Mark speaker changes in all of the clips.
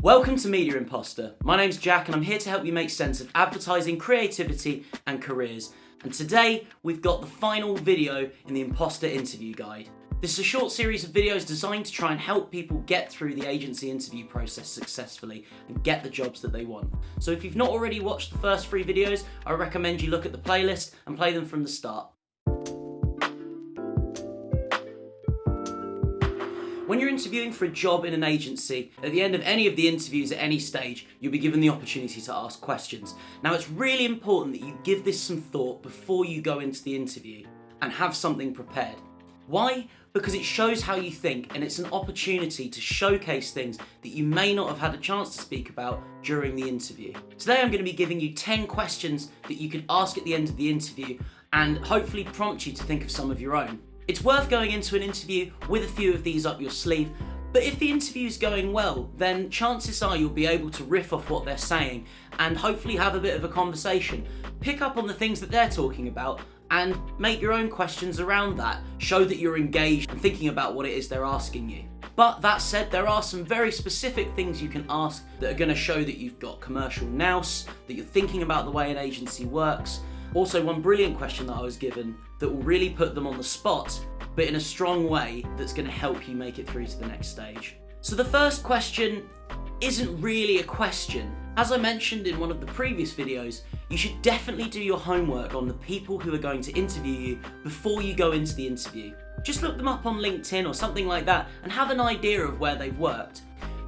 Speaker 1: Welcome to Media Impostor. My name's Jack and I'm here to help you make sense of advertising, creativity and careers. And today we've got the final video in the Impostor interview guide. This is a short series of videos designed to try and help people get through the agency interview process successfully and get the jobs that they want. So if you've not already watched the first 3 videos, I recommend you look at the playlist and play them from the start. When you're interviewing for a job in an agency, at the end of any of the interviews at any stage, you'll be given the opportunity to ask questions. Now, it's really important that you give this some thought before you go into the interview and have something prepared. Why? Because it shows how you think and it's an opportunity to showcase things that you may not have had a chance to speak about during the interview. Today, I'm going to be giving you 10 questions that you can ask at the end of the interview and hopefully prompt you to think of some of your own. It's worth going into an interview with a few of these up your sleeve, but if the interview's going well, then chances are you'll be able to riff off what they're saying and hopefully have a bit of a conversation. Pick up on the things that they're talking about and make your own questions around that. Show that you're engaged and thinking about what it is they're asking you. But that said, there are some very specific things you can ask that are going to show that you've got commercial nous, that you're thinking about the way an agency works. Also, one brilliant question that I was given that will really put them on the spot, but in a strong way that's going to help you make it through to the next stage. So the first question isn't really a question. As I mentioned in one of the previous videos, you should definitely do your homework on the people who are going to interview you before you go into the interview. Just look them up on LinkedIn or something like that and have an idea of where they've worked.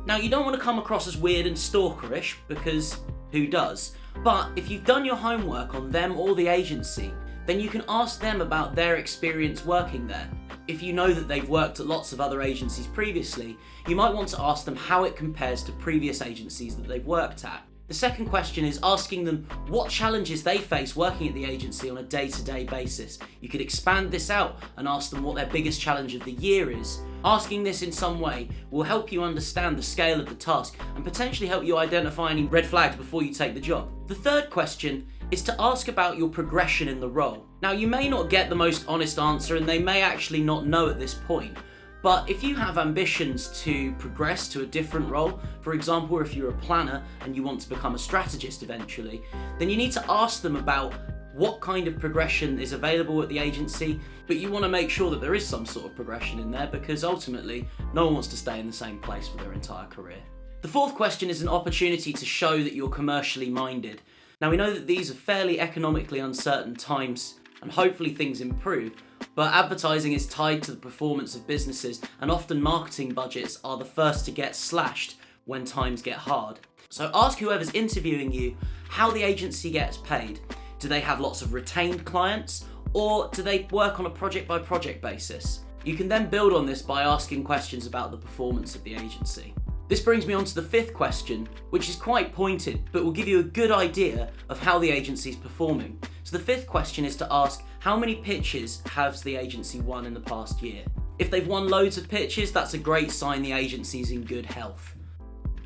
Speaker 1: Now, you don't want to come across as weird and stalkerish, because who does? But if you've done your homework on them or the agency, then you can ask them about their experience working there. If you know that they've worked at lots of other agencies previously, you might want to ask them how it compares to previous agencies that they've worked at. The second question is asking them what challenges they face working at the agency on a day-to-day basis. You could expand this out and ask them what their biggest challenge of the year is. Asking this in some way will help you understand the scale of the task and potentially help you identify any red flags before you take the job. The third question is to ask about your progression in the role. Now, you may not get the most honest answer and they may actually not know at this point, but if you have ambitions to progress to a different role, for example, if you're a planner and you want to become a strategist eventually, then you need to ask them about what kind of progression is available at the agency, but you want to make sure that there is some sort of progression in there because ultimately no one wants to stay in the same place for their entire career. The fourth question is an opportunity to show that you're commercially minded. Now, we know that these are fairly economically uncertain times and hopefully things improve, but advertising is tied to the performance of businesses and often marketing budgets are the first to get slashed when times get hard. So ask whoever's interviewing you how the agency gets paid. Do they have lots of retained clients or do they work on a project by project basis? You can then build on this by asking questions about the performance of the agency. This brings me on to the fifth question, which is quite pointed, but will give you a good idea of how the agency is performing. So the fifth question is to ask, how many pitches has the agency won in the past year? If they've won loads of pitches, that's a great sign the agency's in good health.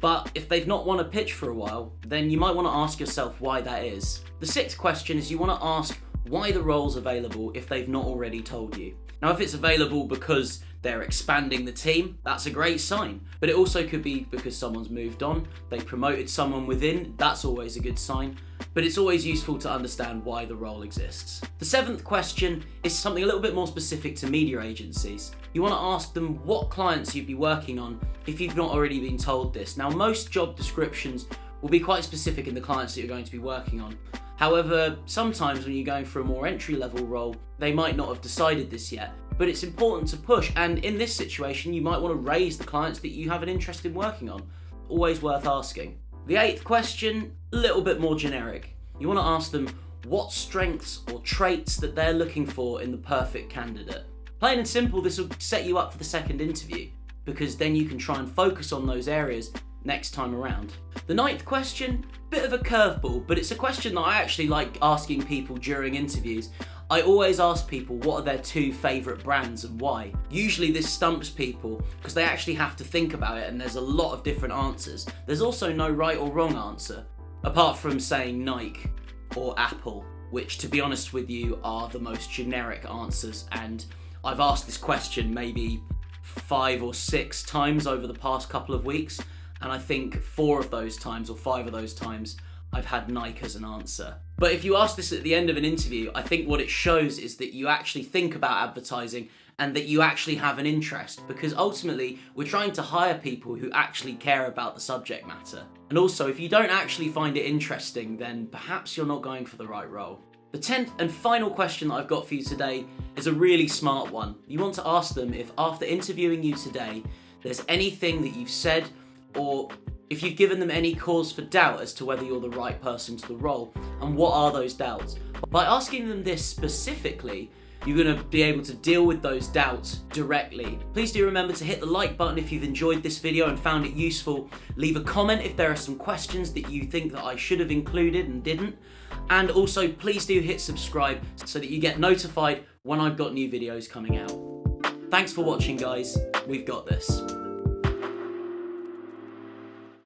Speaker 1: But if they've not won a pitch for a while, then you might want to ask yourself why that is. The sixth question is you want to ask why the role's available if they've not already told you. Now, if it's available because they're expanding the team, that's a great sign. But it also could be because someone's moved on, they promoted someone within, that's always a good sign. But it's always useful to understand why the role exists. The seventh question is something a little bit more specific to media agencies. You want to ask them what clients you'd be working on if you've not already been told this. Now, most job descriptions will be quite specific in the clients that you're going to be working on. However, sometimes when you're going for a more entry-level role, they might not have decided this yet. But it's important to push, and in this situation, you might want to raise the clients that you have an interest in working on. Always worth asking. The eighth question, a little bit more generic. You want to ask them what strengths or traits that they're looking for in the perfect candidate. Plain and simple, this will set you up for the second interview, because then you can try and focus on those areas next time around. The ninth question, bit of a curveball, but it's a question that I actually like asking people during interviews. I always ask people what are their 2 favourite brands and why. Usually this stumps people because they actually have to think about it and there's a lot of different answers. There's also no right or wrong answer, apart from saying Nike or Apple, which to be honest with you are the most generic answers, and I've asked this question maybe 5 or 6 times over the past couple of weeks And I think 4 of those times or 5 of those times I've had Nike as an answer. But if you ask this at the end of an interview, I think what it shows is that you actually think about advertising and that you actually have an interest, because ultimately we're trying to hire people who actually care about the subject matter. And also, if you don't actually find it interesting, then perhaps you're not going for the right role. The 10th and final question that I've got for you today is a really smart one. You want to ask them if after interviewing you today, there's anything that you've said, or if you've given them any cause for doubt as to whether you're the right person to the role, and what are those doubts. By asking them this specifically, you're going to be able to deal with those doubts directly. Please do remember to hit the like button if you've enjoyed this video and found it useful. Leave a comment if there are some questions that you think that I should have included and didn't. And also, please do hit subscribe so that you get notified when I've got new videos coming out. Thanks for watching, guys. We've got this.